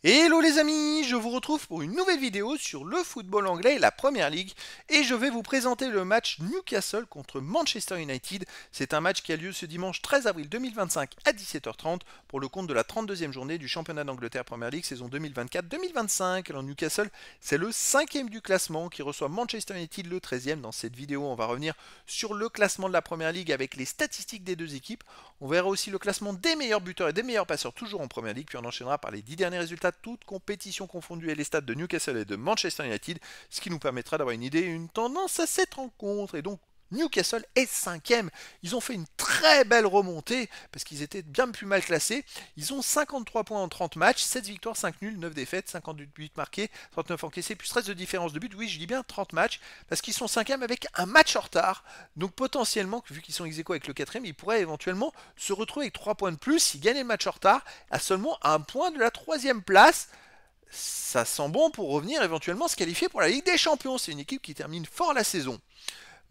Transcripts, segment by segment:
Hello les amis, je vous retrouve pour une nouvelle vidéo sur le football anglais et la Première Ligue et je vais vous présenter le match Newcastle contre Manchester United. C'est un match qui a lieu ce dimanche 13 avril 2025 à 17h30 pour le compte de la 32e journée du championnat d'Angleterre Première Ligue saison 2024-2025. Alors Newcastle, c'est le 5e du classement qui reçoit Manchester United le 13e. Dans cette vidéo, on va revenir sur le classement de la Première Ligue avec les statistiques des deux équipes. On verra aussi le classement des meilleurs buteurs et des meilleurs passeurs toujours en Première Ligue, puis on enchaînera par les 10 derniers résultats toutes compétitions confondues et les stats de Newcastle et de Manchester United, ce qui nous permettra d'avoir une idée et une tendance à cette rencontre. Et donc Newcastle est 5e. Ils ont fait une très belle remontée parce qu'ils étaient bien plus mal classés. Ils ont 53 points en 30 matchs, 7 victoires, 5 nuls, 9 défaites, 58 buts marqués, 39 encaissés, plus 13 de différence de but. Oui, je dis bien 30 matchs parce qu'ils sont 5e avec un match en retard. Donc potentiellement, vu qu'ils sont ex-aequo avec le 4e, ils pourraient éventuellement se retrouver avec 3 points de plus s'ils gagnaient le match en retard à seulement un point de la 3e place. Ça sent bon pour revenir éventuellement se qualifier pour la Ligue des Champions. C'est une équipe qui termine fort la saison.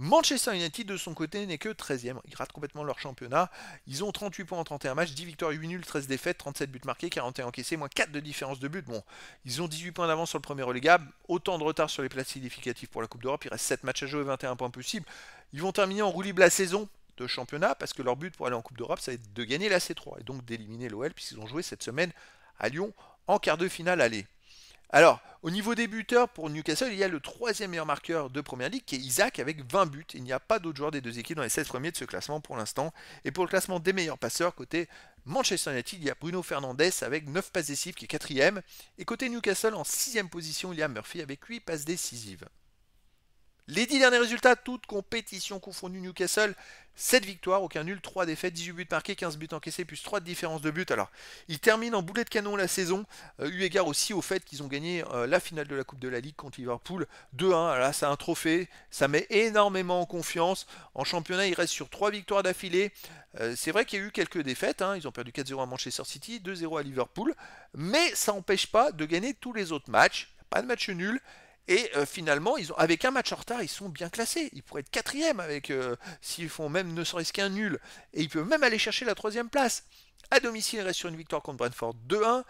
Manchester United de son côté n'est que 13e, ils ratent complètement leur championnat, ils ont 38 points en 31 matchs, 10 victoires, 8 nuls, 13 défaites, 37 buts marqués, 41 encaissés, moins 4 de différence de but. Bon, ils ont 18 points d'avance sur le premier relégable, autant de retard sur les places significatives pour la Coupe d'Europe, il reste 7 matchs à jouer, 21 points possibles. Ils vont terminer en roue libre la saison de championnat parce que leur but pour aller en Coupe d'Europe, ça va être de gagner la C3 et donc d'éliminer l'OL puisqu'ils ont joué cette semaine à Lyon en quart de finale aller. Alors, au niveau des buteurs, pour Newcastle, il y a le troisième meilleur marqueur de Première Ligue qui est Isaac avec 20 buts. Il n'y a pas d'autres joueurs des deux équipes dans les 16 premiers de ce classement pour l'instant. Et pour le classement des meilleurs passeurs, côté Manchester United, il y a Bruno Fernandes avec 9 passes décisives qui est quatrième. Et côté Newcastle, en sixième position, il y a Murphy avec 8 passes décisives. Les 10 derniers résultats, toutes compétitions confondues, Newcastle, 7 victoires, aucun nul, 3 défaites, 18 buts marqués, 15 buts encaissés, plus 3 de différence de but. Alors, ils terminent en boulet de canon la saison, eu égard aussi au fait qu'ils ont gagné la finale de la Coupe de la Ligue contre Liverpool 2-1. Là, c'est un trophée, ça met énormément en confiance. En championnat, ils restent sur 3 victoires d'affilée. C'est vrai qu'il y a eu quelques défaites, hein. Ils ont perdu 4-0 à Manchester City, 2-0 à Liverpool, mais ça n'empêche pas de gagner tous les autres matchs. Pas de match nul. Et finalement, avec un match en retard, ils sont bien classés. Ils pourraient être quatrième s'ils font même ne serait-ce qu'un nul. Et ils peuvent même aller chercher la troisième place. À domicile, ils restent sur une victoire contre Brentford 2-1.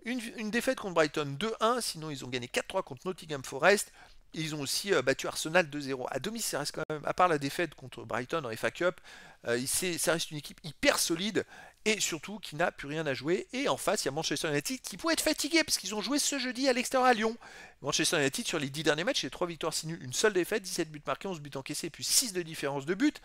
Une défaite contre Brighton 2-1. Sinon, ils ont gagné 4-3 contre Nottingham Forest. Et ils ont aussi battu Arsenal 2-0. À domicile, ça reste quand même, à part la défaite contre Brighton en FA Cup, ça reste une équipe hyper solide et surtout qui n'a plus rien à jouer. Et en face, il y a Manchester United qui pourrait être fatigué parce qu'ils ont joué ce jeudi à l'extérieur à Lyon. Manchester United, sur les 10 derniers matchs, c'est 3 victoires, 6 nuls, une seule défaite, 17 buts marqués, 11 buts encaissés et puis 6 de différence de but.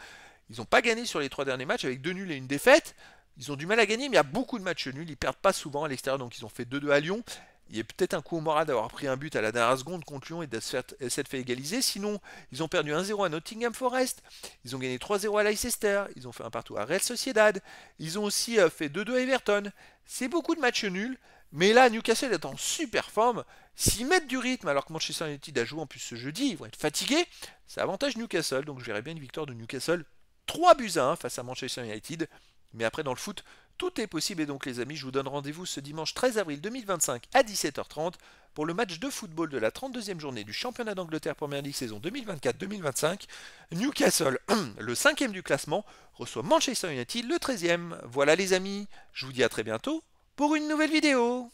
Ils n'ont pas gagné sur les 3 derniers matchs avec 2 nuls et une défaite. Ils ont du mal à gagner, mais il y a beaucoup de matchs nuls. Ils perdent pas souvent à l'extérieur, donc ils ont fait 2-2 à Lyon. Il y a peut-être un coup au moral d'avoir pris un but à la dernière seconde contre Lyon et de s'être fait égaliser. Sinon, ils ont perdu 1-0 à Nottingham Forest. Ils ont gagné 3-0 à Leicester. Ils ont fait un partout à Real Sociedad. Ils ont aussi fait 2-2 à Everton. C'est beaucoup de matchs nuls. Mais là, Newcastle est en super forme. S'ils mettent du rythme alors que Manchester United a joué en plus ce jeudi, ils vont être fatigués. Ça avantage Newcastle. Donc je verrais bien une victoire de Newcastle 3 buts à 1 face à Manchester United. Mais après, dans le foot, tout est possible. Et donc, les amis, je vous donne rendez-vous ce dimanche 13 avril 2025 à 17h30 pour le match de football de la 32e journée du championnat d'Angleterre Première Ligue saison 2024-2025. Newcastle, le 5e du classement, reçoit Manchester United, le 13e. Voilà, les amis, je vous dis à très bientôt pour une nouvelle vidéo.